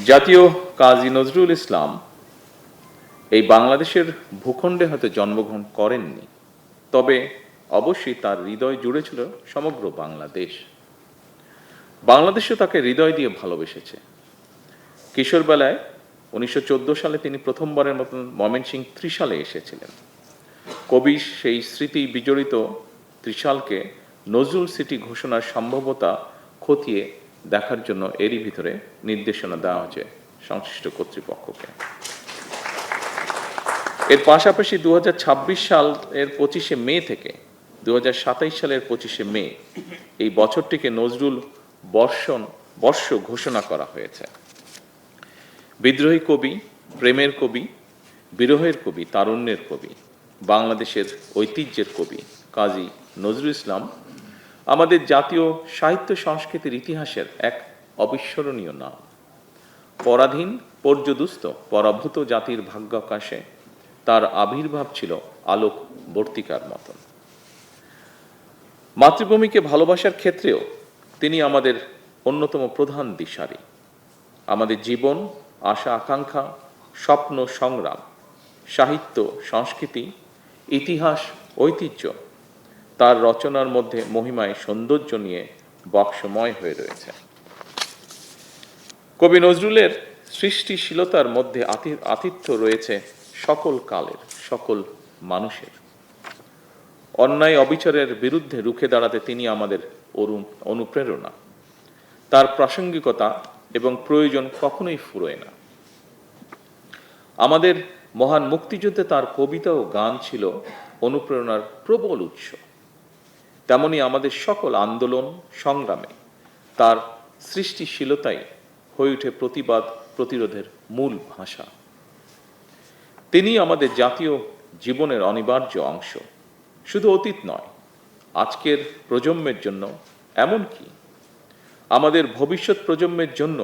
জাতীয় কাজী নজরুল ইসলাম এই বাংলাদেশের ভূখণ্ডে হয়তো জন্মগ্রহণ করেননি, তবে অবশ্যই তার হৃদয় জুড়ে ছিল সমগ্র বাংলাদেশ। বাংলাদেশও তাকে হৃদয় দিয়ে ভালোবেসেছে। কিশোরবেলায় 1914 সালে তিনি প্রথমবারের মতন ময়মনসিংহ ত্রিশালে এসেছিলেন। কবি সেই স্মৃতি বিজড়িত ত্রিশালকে নজরুল সিটি ঘোষণার সম্ভাব্যতা খতিয়ে দেখার জন্য এরই ভিতরে নির্দেশনা দেওয়া হয়েছে সংশ্লিষ্ট কর্তৃপক্ষকে। এর পাশাপাশি 2026 সালের 25শে মে থেকে 2027 সালের 25শে মে এই বছরটিকে নজরুল বর্ষ ঘোষণা করা হয়েছে। বিদ্রোহী কবি, প্রেমের কবি, বিরহের কবি, তারুণ্যের কবি, বাংলাদেশের ঐতিহ্যের কবি কাজী নজরুল ইসলাম আমাদের জাতীয় সাহিত্য সংস্কৃতির ইতিহাসের এক অবিস্মরণীয় নাম। পরাধীন, পর্যদুস্ত, পরাভূত জাতির ভাগ্যাকাশে তার আবির্ভাব ছিল আলোক বর্তিকার মতন। মাতৃভূমিকে ভালোবাসার ক্ষেত্রেও তিনি আমাদের অন্যতম প্রধান দিশারি। আমাদের জীবন, আশা আকাঙ্ক্ষা, স্বপ্ন সংগ্রাম, সাহিত্য সংস্কৃতি, ইতিহাস ঐতিহ্য তার রচনার মধ্যে মহিমায় সৌন্দর্য নিয়ে বক্সময় হয়ে রয়েছে। কবি নজরুলের সৃষ্টিশীলতার মধ্যে আতিথ্য রয়েছে সকল কালের, সকল মানুষের। অন্যায় অবিচারের বিরুদ্ধে রুখে দাঁড়াতে তিনি আমাদের অনুপ্রেরণা। তার প্রাসঙ্গিকতা এবং প্রয়োজন কখনোই ফুরোয় না। আমাদের মহান মুক্তিযুদ্ধে তার কবিতা ও গান ছিল অনুপ্রেরণার প্রবল উৎস। তেমনি আমাদের সকল আন্দোলন সংগ্রামে তার সৃষ্টিশীলতাই হয়ে ওঠে প্রতিবাদ প্রতিরোধের মূল ভাষা। তিনি আমাদের জাতীয় জীবনের অনিবার্য অংশ। শুধু অতীত নয়, আজকের প্রজন্মের জন্য, এমনকি আমাদের ভবিষ্যৎ প্রজন্মের জন্য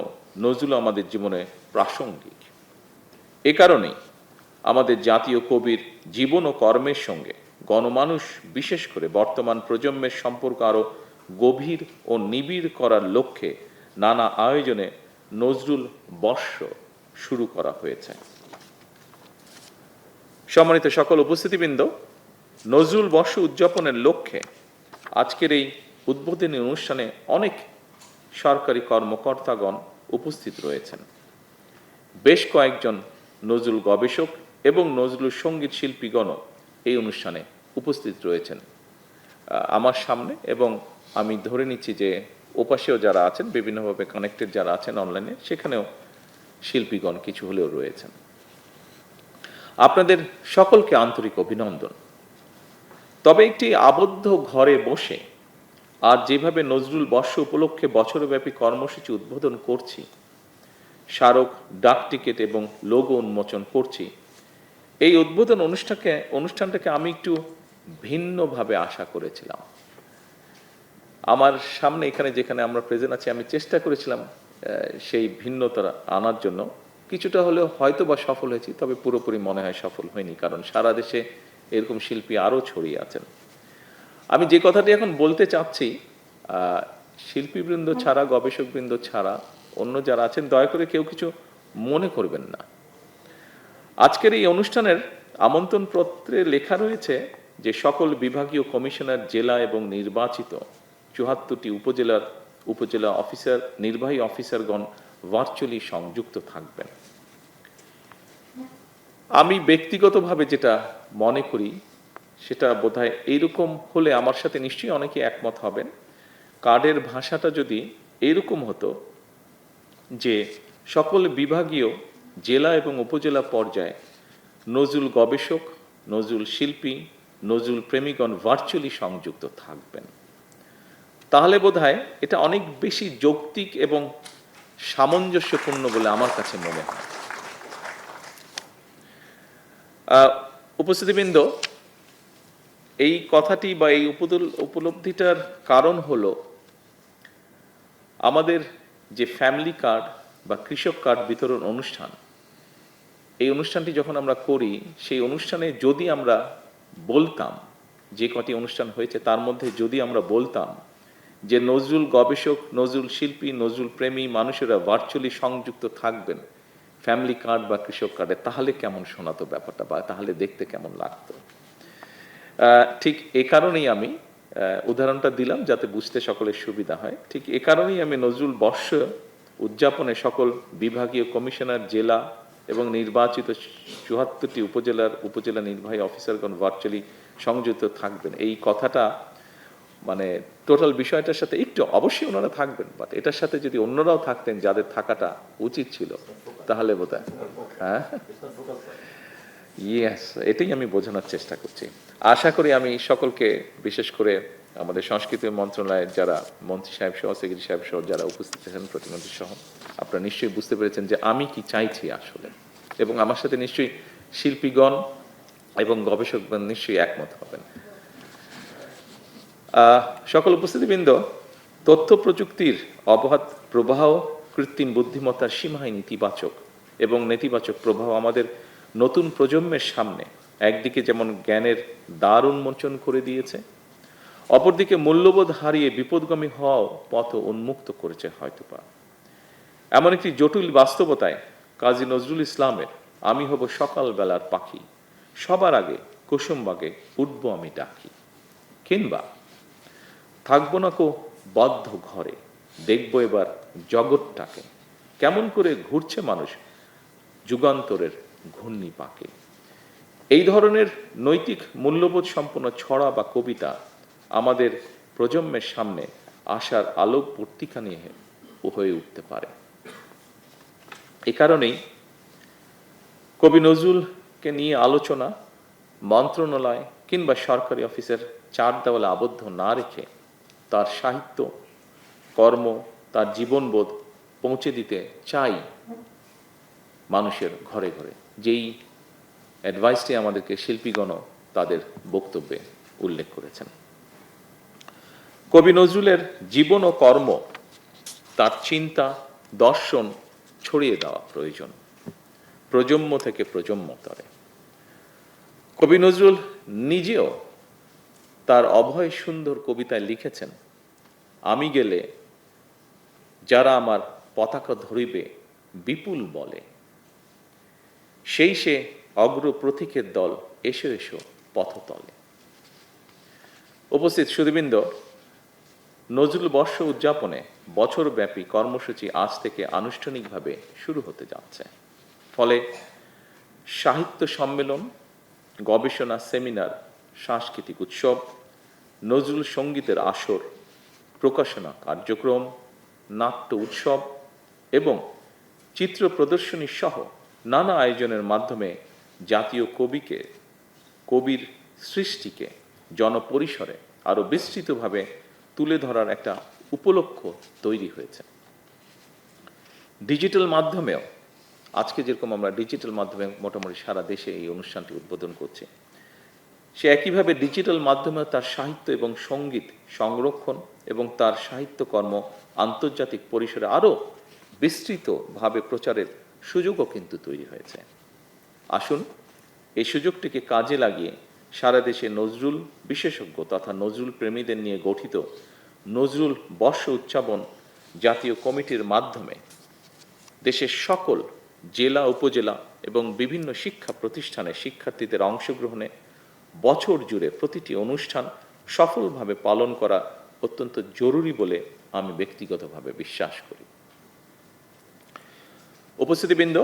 নজরুল আমাদের জীবনে প্রাসঙ্গিক। এ কারণেই আমাদের জাতীয় কবির জীবন ও কর্মের সঙ্গে গণমানুষ, বিশেষ করে বর্তমান প্রজন্মের সম্পর্ক আরও গভীর ও নিবিড় করার লক্ষ্যে নানা আয়োজনে নজরুল বর্ষ শুরু করা হয়েছে। সম্মানিত সকল উপস্থিতিবৃন্দ, নজরুল বর্ষ উদযাপনের লক্ষ্যে আজকের এই উদ্বোধনী অনুষ্ঠানে অনেক সরকারি কর্মকর্তাগণ উপস্থিত রয়েছেন। বেশ কয়েকজন নজরুল গবেষক এবং নজরুল সঙ্গীত শিল্পীগণও এই অনুষ্ঠানে উপস্থিত রয়েছেন আমার সামনে, এবং আমি ধরে নিচ্ছি যে ওপাশেও যারা আছেন, বিভিন্নভাবে কানেক্টেড যারা আছেন অনলাইনে, সেখানেও শিল্পীগণ কিছু হলেও রয়েছেন। আপনাদের সকলকে আন্তরিক অভিনন্দন। তবে একটি আবদ্ধ ঘরে বসে আর যেভাবে নজরুল বর্ষ উপলক্ষে বছরব্যাপী কর্মসূচি উদ্বোধন করছি, স্মারক, ডাক টিকিট এবং লোগো উন্মোচন করছি, এই উদ্বোধন অনুষ্ঠানটাকে আমি একটু ভিন্নভাবে আশা করেছিলাম। আমার সামনে এখানে যেখানে আমরা প্রেজেন্ট আছি, আমি চেষ্টা করেছিলাম সেই ভিন্নতা আনার জন্য। কিছুটা হলেও হয়তো বা সফল হয়েছি, তবে পুরোপুরি মনে হয় সফল হয়নি, কারণ সারা দেশে এরকম শিল্পী আরও ছড়িয়ে আছেন। আমি যে কথাটি এখন বলতে চাচ্ছি, শিল্পীবৃন্দ ছাড়া, গবেষকবৃন্দ ছাড়া অন্য যারা আছেন, দয়া করে কেউ কিছু মনে করবেন না। আজকের এই অনুষ্ঠানের আমন্ত্রণপত্রে লেখা রয়েছে যে সকল বিভাগীয় কমিশনার, জেলা এবং নির্বাচিত ৭৪টি উপজেলা অফিসার, নির্বাহী অফিসারগণ ভার্চুয়ালি সংযুক্ত থাকবেন। আমি ব্যক্তিগতভাবে যেটা মনে করি সেটা বোধহয় এইরকম হলে আমার সাথে নিশ্চয়ই অনেকে একমত হবেন। কার্ডের ভাষাটা যদি এইরকম হতো যে সকল বিভাগীয়, জেলা এবং উপজেলা পর্যায়ে নজরুল গবেষক, নজরুল শিল্পী, নজরুল প্রেমীগণ ভার্চুয়ালি সংযুক্ত থাকবেন, তাহলে বোধহয় এটা অনেক বেশি যৌক্তিক এবং সামঞ্জস্যপূর্ণ বলে আমার কাছে মনে হয়। উপস্থিতিবৃন্দ, এই কথাটি বা এই উপলব্ধিটার কারণ হলো আমাদের যে ফ্যামিলি কার্ড বা কৃষক কার্ড বিতরণ অনুষ্ঠান, এই অনুষ্ঠানটি যখন আমরা করি, সেই অনুষ্ঠানে যদি আমরা বলতাম, যে কটি অনুষ্ঠান হয়েছে তার মধ্যে যদি আমরা বলতাম যে নজরুল গবেষক, নজরুল শিল্পী, নজরুল প্রেমী মানুষেরা ভার্চুয়ালি সংযুক্ত থাকবেন ফ্যামিলি কার্ড বা কৃষক কার্ডে, তাহলে কেমন শোনাতো ব্যাপারটা, বা তাহলে দেখতে কেমন লাগতো। ঠিক এ কারণেই আমি উদাহরণটা দিলাম যাতে বুঝতে সকলের সুবিধা হয়। ঠিক এ কারণেই আমি নজরুল বর্ষ উদযাপনে সকল বিভাগীয় কমিশনার, জেলা এবং নির্বাচিত ৭৪টি উপজেলা নির্বাহী অফিসারগণ ভার্চুয়ালি সংযুক্ত থাকবেন এই কথাটা, মানে টোটাল বিষয়টার সাথে একটু, অবশ্যই ওনারা থাকবেন, বাট এটার সাথে যদি অন্যরাও থাকতেন যাদের থাকাটা উচিত ছিল, তাহলে বোধহয় হ্যাঁ, ইয়েস, এটাই আমি বোঝানোর চেষ্টা করছি। আশা করি আমি সকলকে, বিশেষ করে আমাদের সংস্কৃতি মন্ত্রণালয়ের যারা মন্ত্রী সাহেব সহ, সেক্রেটারি সাহেব সহ যারা উপস্থিত আছেন, প্রতিমন্ত্রী সহ, আপনারা নিশ্চয়ই বুঝতে পেরেছেন যে আমি কি চাইছি আসলে, এবং আমার সাথে নিশ্চয়ই শিল্পীগণ এবং গবেষকগণ নিশ্চয়ই একমত হবেন। সকল উপস্থিতিবৃন্দ, তথ্য প্রযুক্তির অবাধ প্রবাহ, কৃত্রিম বুদ্ধিমত্তার সীমাহীন ইতিবাচক এবং নেতিবাচক প্রভাব আমাদের নতুন প্রজন্মের সামনে একদিকে যেমন জ্ঞানের দ্বার উন্মোচন করে দিয়েছে, অপরদিকে মূল্যবোধ হারিয়ে বিপদগামী হওয়াও পথ উন্মুক্ত করেছে হয়তোবা। এমন একটি জটিল বাস্তবতায় কাজী নজরুল ইসলামের আমি হব সকালবেলার পাখি, সবার আগে কুসুমবাগে উঠব আমি ডাকি, কিংবা থাকবো না কো বদ্ধ ঘরে, দেখবো এবার জগৎটাকে, কেমন করে ঘুরছে মানুষ যুগান্তরের ঘূর্ণি পাকে। এই ধরনের নৈতিক মূল্যবোধ সম্পন্ন ছড়া বা কবিতা আমাদের প্রজন্মের সামনে আশার আলোক পত্রিকা নিয়ে হয়ে উঠতে পারে। এ কারণেই কবি নজরুলকে নিয়ে আলোচনা মন্ত্রণালয় কিংবা সরকারি অফিসের চার দেওয়ালে আবদ্ধ না রেখে তার সাহিত্য, কর্ম, তার জীবনবোধ পৌঁছে দিতে চাই মানুষের ঘরে ঘরে, যেই অ্যাডভাইসটি আমাদেরকে শিল্পীগণও তাদের বক্তব্যে উল্লেখ করেছেন। কবি নজরুলের জীবন ও কর্ম, তার চিন্তা, দর্শন ছড়িয়ে দেওয়া প্রয়োজন প্রজন্ম থেকে প্রজন্মতরে। কবি নজরুল নিজেও তার অভয় সুন্দর কবিতায় লিখেছেন, আমি গেলে যারা আমার পতাকা ধরিবে বিপুল বলে, সেই সে অগ্র প্রতীকের দল, এসো এসো পথতলে। উপস্থিত সুধীবৃন্দ, নজরুল বর্ষ উদযাপনে বছরব্যাপী কর্মসূচি আজ থেকে আনুষ্ঠানিকভাবে শুরু হতে যাচ্ছে। ফলে সাহিত্য সম্মেলন, গবেষণা সেমিনার, সাংস্কৃতিক উৎসব, নজরুল সঙ্গীতের আসর, প্রকাশনা কার্যক্রম, নাট্য উৎসব এবং চিত্র প্রদর্শনী সহ নানা আয়োজনের মাধ্যমে জাতীয় কবির সৃষ্টিকে জনপরিসরে আরো বিস্তৃতভাবে তুলে ধরার একটা উপলক্ষ তৈরি হয়েছে। ডিজিটাল মাধ্যমেও, আজকে যেরকম আমরা ডিজিটাল মাধ্যমে মোটামুটি সারা দেশে এই অনুষ্ঠানটি উদ্বোধন করছি, সে একইভাবে ডিজিটাল মাধ্যমে তার সাহিত্য এবং সঙ্গীত সংরক্ষণ এবং তার সাহিত্যকর্ম আন্তর্জাতিক পরিসরে আরও বিস্তৃতভাবে প্রচারের সুযোগও কিন্তু তৈরি হয়েছে। আসুন এই সুযোগটিকে কাজে লাগিয়ে সারা দেশে নজরুল বিশেষজ্ঞ তথা নজরুল প্রেমীদের নিয়ে গঠিত নজরুল বর্ষ উদযাপন জাতীয় কমিটির মাধ্যমে দেশের সকল জেলা, উপজেলা এবং বিভিন্ন শিক্ষা প্রতিষ্ঠানে শিক্ষার্থীদের অংশগ্রহণে বছর জুড়ে প্রতিটি অনুষ্ঠান সফলভাবে পালন করা অত্যন্ত জরুরি বলে আমি ব্যক্তিগতভাবে বিশ্বাস করি। উপস্থিতিবৃন্দ,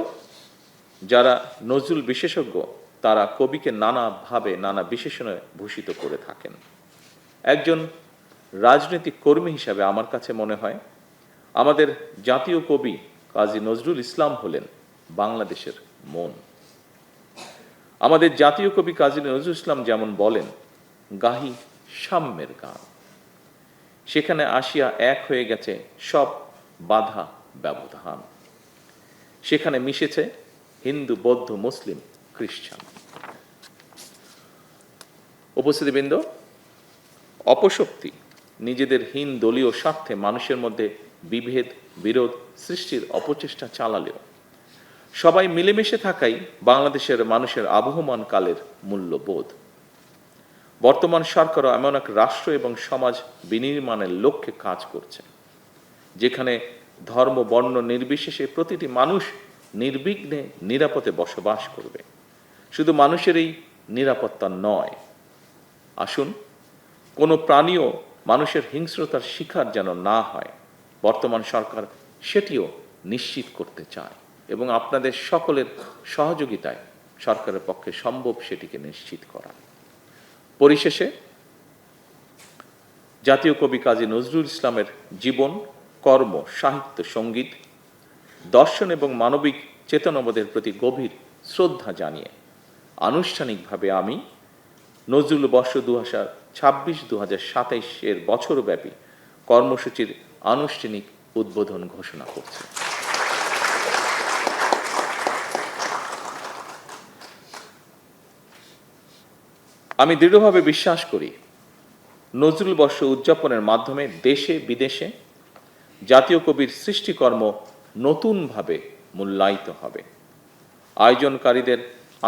যারা নজরুল বিশেষজ্ঞ তারা কবিকে নানাভাবে নানা বিশেষণে ভূষিত করে থাকেন। একজন রাজনৈতিক কর্মী হিসাবে আমার কাছে মনে হয় আমাদের জাতীয় কবি কাজী নজরুল ইসলাম হলেন বাংলাদেশের মন। আমাদের জাতীয় কবি কাজী নজরুল ইসলাম যেমন বলেন, গাহি সাম্যের গান, সেখানে আসিয়া এক হয়ে গেছে সব বাধা ব্যবধান, সেখানে মিশেছে হিন্দু, বৌদ্ধ, মুসলিম, খ্রিস্টান। উপস্থিতিবৃন্দ, অপশক্তি নিজেদের হীন দলীয় স্বার্থে মানুষের মধ্যে বিভেদ, বিরোধ সৃষ্টির অপচেষ্টা চালালেও সবাই মিলেমিশে থাকাই বাংলাদেশের মানুষের আবহমান কালের মূল্যবোধ। বর্তমান সরকারও এমন এক রাষ্ট্র এবং সমাজ বিনির্মাণের লক্ষ্যে কাজ করছে, যেখানে ধর্ম বর্ণ নির্বিশেষে প্রতিটি মানুষ নির্বিঘ্নে নিরাপদে বসবাস করবে। শুধু মানুষের এই নিরাপত্তা নয়, আসুন কোনো প্রাণীও মানুষের হিংস্রতার শিকার যেন না হয়, বর্তমান সরকার সেটিও নিশ্চিত করতে চায় এবং আপনাদের সকলের সহযোগিতায় সরকারের পক্ষে সম্ভব সেটিকে নিশ্চিত করা। পরিশেষে জাতীয় কবি কাজী নজরুল ইসলামের জীবন, কর্ম, সাহিত্য, সঙ্গীত, দর্শন এবং মানবিক চেতনাবোধের প্রতি গভীর শ্রদ্ধা জানিয়ে আনুষ্ঠানিকভাবে আমি নজরুল বর্ষ 2026-2027 বছরব্যাপী কর্মসূচির আনুষ্ঠানিক উদ্বোধন ঘোষণা করছি। আমি দৃঢ়ভাবে বিশ্বাস করি, নজরুল বর্ষ উদযাপনের মাধ্যমে দেশে বিদেশে জাতীয় কবির সৃষ্টিকর্ম নতুনভাবে মূল্যায়িত হবে। আয়োজনকারীদের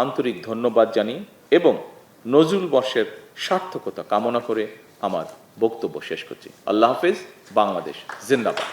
আন্তরিক ধন্যবাদ জানিয়ে এবং নজরুল বর্ষের সার্থকতা কামনা করে আমার বক্তব্য শেষ করছি। আল্লাহ হাফেজ। বাংলাদেশ জিন্দাবাদ।